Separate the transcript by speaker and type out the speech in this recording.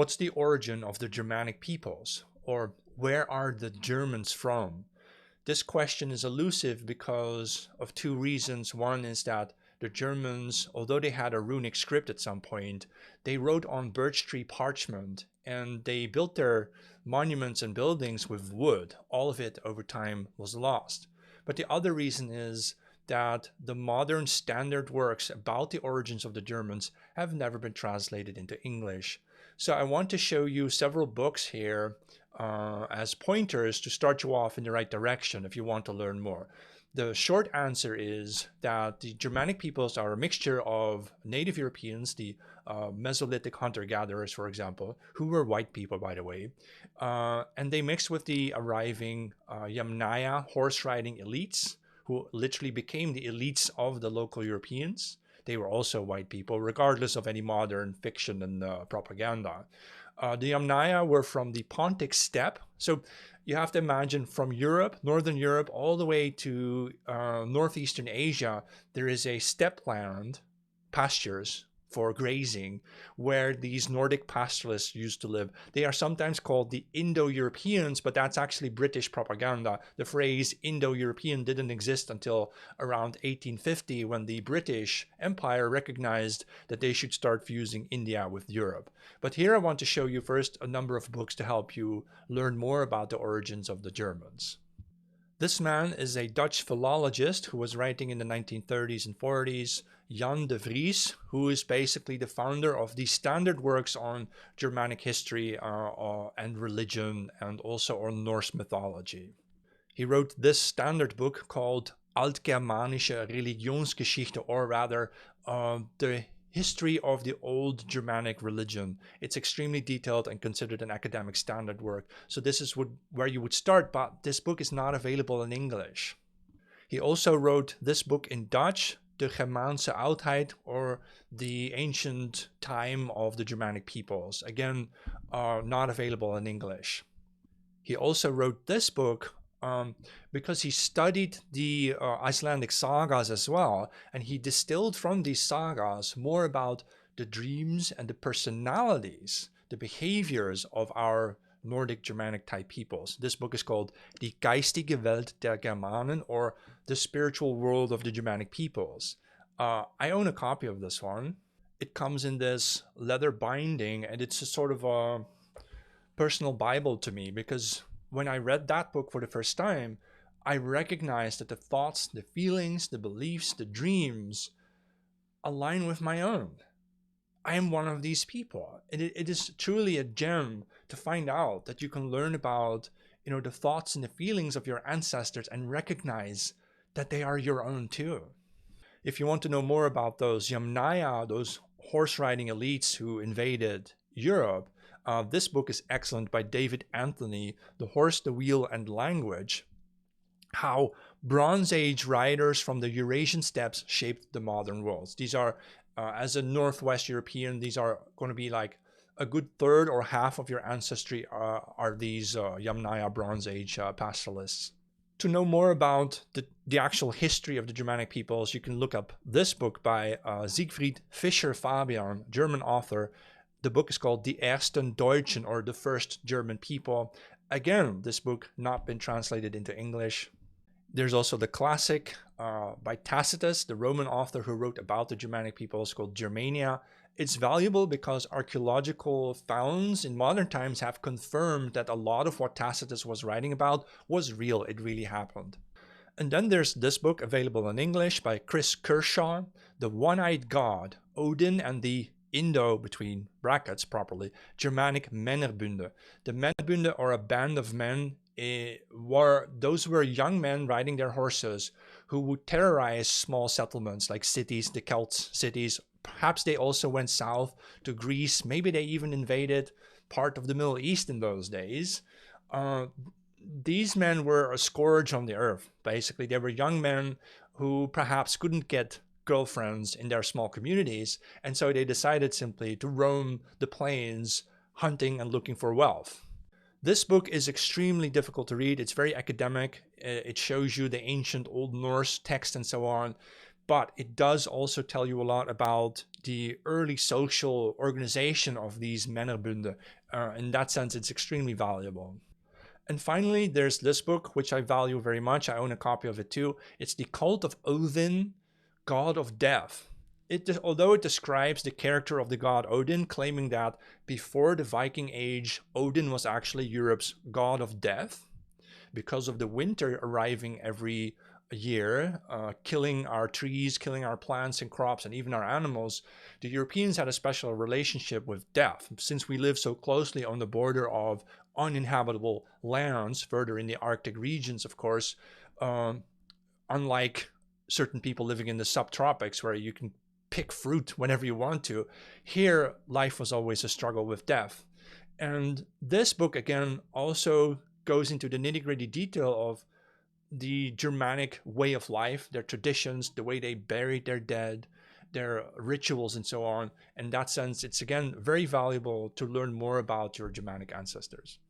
Speaker 1: What's the origin of the Germanic peoples? Or where are the Germans from? This question is elusive because of two reasons. One is that the Germans, although they had a runic script at some point, they wrote on birch tree parchment and they built their monuments and buildings with wood. All of it over time was lost. But the other reason is that the modern standard works about the origins of the Germans have never been translated into English. So I want to show you several books here as pointers to start you off in the right direction if you want to learn more. The short answer is that the Germanic peoples are a mixture of native Europeans, the Mesolithic hunter-gatherers, for example, who were white people, by the way, and they mixed with the arriving Yamnaya horse-riding elites, who literally became the elites of the local Europeans. They were also white people, regardless of any modern fiction and propaganda. The Yamnaya were from the Pontic steppe. So you have to imagine from Europe, Northern Europe, all the way to Northeastern Asia, there is a steppe land, pastures for grazing, where these Nordic pastoralists used to live. They are sometimes called the Indo-Europeans, but that's actually British propaganda. The phrase Indo-European didn't exist until around 1850, when the British Empire recognized that they should start fusing India with Europe. But here I want to show you first a number of books to help you learn more about the origins of the Germans. This man is a Dutch philologist who was writing in the 1930s and 40s, Jan de Vries, who is basically the founder of the standard works on Germanic history and religion, and also on Norse mythology. He wrote this standard book called Altgermanische Religionsgeschichte, or rather the history of the old Germanic religion. It's extremely detailed and considered an academic standard work. So this is where you would start, but this book is not available in English. He also wrote this book in Dutch, De Germaanse Oudheid, or the ancient time of the Germanic peoples. Again, not available in English. He also wrote this book because he studied the Icelandic sagas as well, and he distilled from these sagas more about the dreams and the personalities, the behaviors of our Nordic Germanic type peoples. This book is called Die geistige Welt der Germanen, or The Spiritual World of the Germanic Peoples. I own a copy of this one. It comes in this leather binding, and it's a sort of a personal Bible to me, because when I read that book for the first time, I recognized that the thoughts, the feelings, the beliefs, the dreams align with my own. I am one of these people. And it is truly a gem to find out that you can learn about, the thoughts and the feelings of your ancestors and recognize that they are your own too. If you want to know more about those Yamnaya, those horse-riding elites who invaded Europe, this book is excellent by David Anthony, The Horse, the Wheel, and Language, how Bronze Age riders from the Eurasian steppes shaped the modern worlds. These are, as a Northwest European, these are going to be like a good third or half of your ancestry are these Yamnaya Bronze Age pastoralists. To know more about the actual history of the Germanic peoples, you can look up this book by Siegfried Fischer-Fabian, German author. The book is called Die Ersten Deutschen, or The First German People. Again, this book not been translated into English. There's also the classic by Tacitus, the Roman author who wrote about the Germanic peoples, called Germania. It's valuable because archaeological founds in modern times have confirmed that a lot of what Tacitus was writing about was real. It really happened. And then there's this book available in English by Chris Kershaw, The One-Eyed God, Odin and the Indo, between brackets properly, Germanic Männerbünde. The Männerbünde, or a band of men, those were young men riding their horses who would terrorize small settlements like cities, the Celts cities. Perhaps they also went south to Greece. Maybe they even invaded part of the Middle East in those days. These men were a scourge on the earth. Basically, they were young men who perhaps couldn't get girlfriends in their small communities, and so they decided simply to roam the plains, hunting and looking for wealth. This book is extremely difficult to read. It's very academic. It shows you the ancient Old Norse text and so on. but it does also tell you a lot about the early social organization of these Männerbünde. In that sense, it's extremely valuable. And finally, there's this book, which I value very much. I own a copy of it too. It's The Cult of Odin, God of Death. Although it describes the character of the god Odin, claiming that before the Viking Age, Odin was actually Europe's god of death, because of the winter arriving every year, killing our trees, killing our plants and crops, and even our animals, the Europeans had a special relationship with death. Since we live so closely on the border of uninhabitable lands, further in the Arctic regions, of course, unlike certain people living in the subtropics where you can pick fruit whenever you want to, here life was always a struggle with death. And this book, again, also goes into the nitty-gritty detail of the Germanic way of life, their traditions, the way they buried their dead, their rituals, and so on. In that sense, it's again very valuable to learn more about your Germanic ancestors.